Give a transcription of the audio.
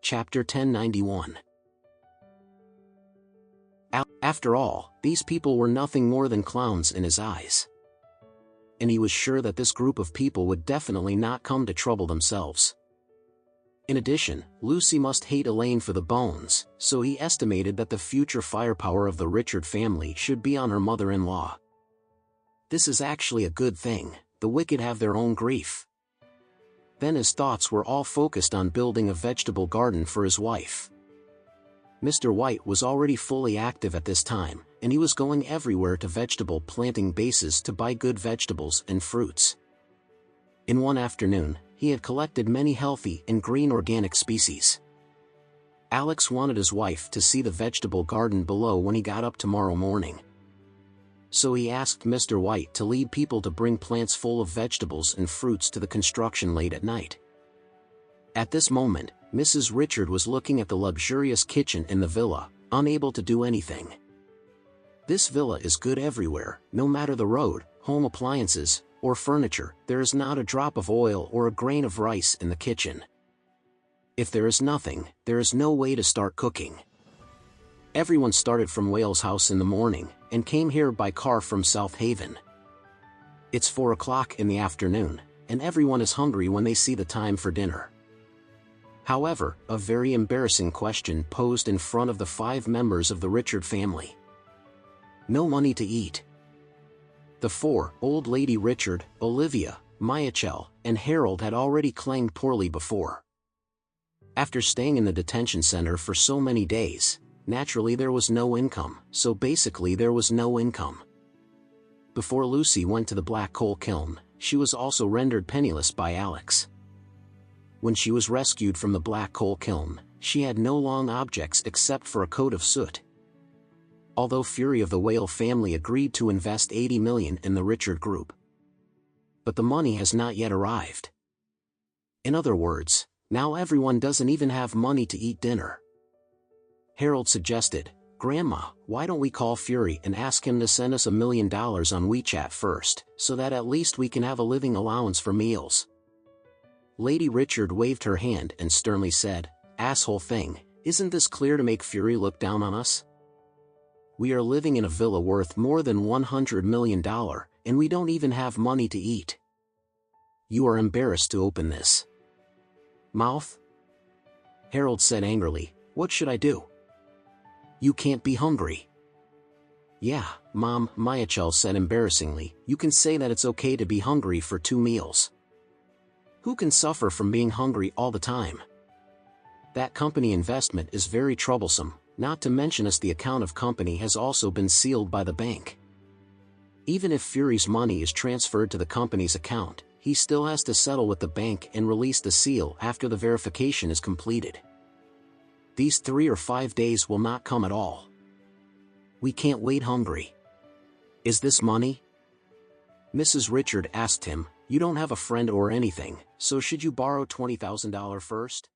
Chapter 1091. After all, these people were nothing more than clowns in his eyes. And he was sure that this group of people would definitely not come to trouble themselves. In addition, Lucy must hate Elaine for the bones, so he estimated that the future firepower of the Richard family should be on her mother-in-law. This is actually a good thing, the wicked have their own grief. Then his thoughts were all focused on building a vegetable garden for his wife. Mr. White was already fully active at this time, and he was going everywhere to vegetable planting bases to buy good vegetables and fruits. In one afternoon, he had collected many healthy and green organic species. Alex wanted his wife to see the vegetable garden below when he got up tomorrow morning. So he asked Mr. White to lead people to bring plants full of vegetables and fruits to the construction late at night. At this moment, Mrs. Richard was looking at the luxurious kitchen in the villa, unable to do anything. This villa is good everywhere, no matter the road, home appliances, or furniture. There is not a drop of oil or a grain of rice in the kitchen. If there is nothing, there is no way to start cooking. Everyone started from Wales House in the morning, and came here by car from South Haven. It's 4 o'clock in the afternoon, and everyone is hungry when they see the time for dinner. However, a very embarrassing question posed in front of the 5 members of the Richard family. No money to eat. The 4, Old Lady Richard, Olivia, Michael, and Harold had already claimed poorly before. After staying in the detention center for so many days, naturally there was no income, so basically there was no income. Before Lucy went to the black coal kiln, she was also rendered penniless by Alex. When she was rescued from the black coal kiln, she had no long objects except for a coat of soot. Although Fury of the Whale family agreed to invest $80 million in the Richard Group. But the money has not yet arrived. In other words, now everyone doesn't even have money to eat dinner. Harold suggested, "Grandma, why don't we call Fury and ask him to send us $1 million on WeChat first, so that at least we can have a living allowance for meals?" Lady Richard waved her hand and sternly said, "Asshole thing, isn't this clear to make Fury look down on us? We are living in a villa worth more than $100 million, and we don't even have money to eat. You are embarrassed to open this mouth?" Harold said angrily, "What should I do? You can't be hungry." "Yeah, Mom," Michael said embarrassingly, "you can say that it's okay to be hungry for 2 meals. Who can suffer from being hungry all the time? That company investment is very troublesome, not to mention the account of company has also been sealed by the bank. Even if Fury's money is transferred to the company's account, he still has to settle with the bank and release the seal after the verification is completed. These 3 or 5 days will not come at all. We can't wait hungry. Is this money?" Mrs. Richard asked him, "You don't have a friend or anything, so should you borrow $20,000 first?"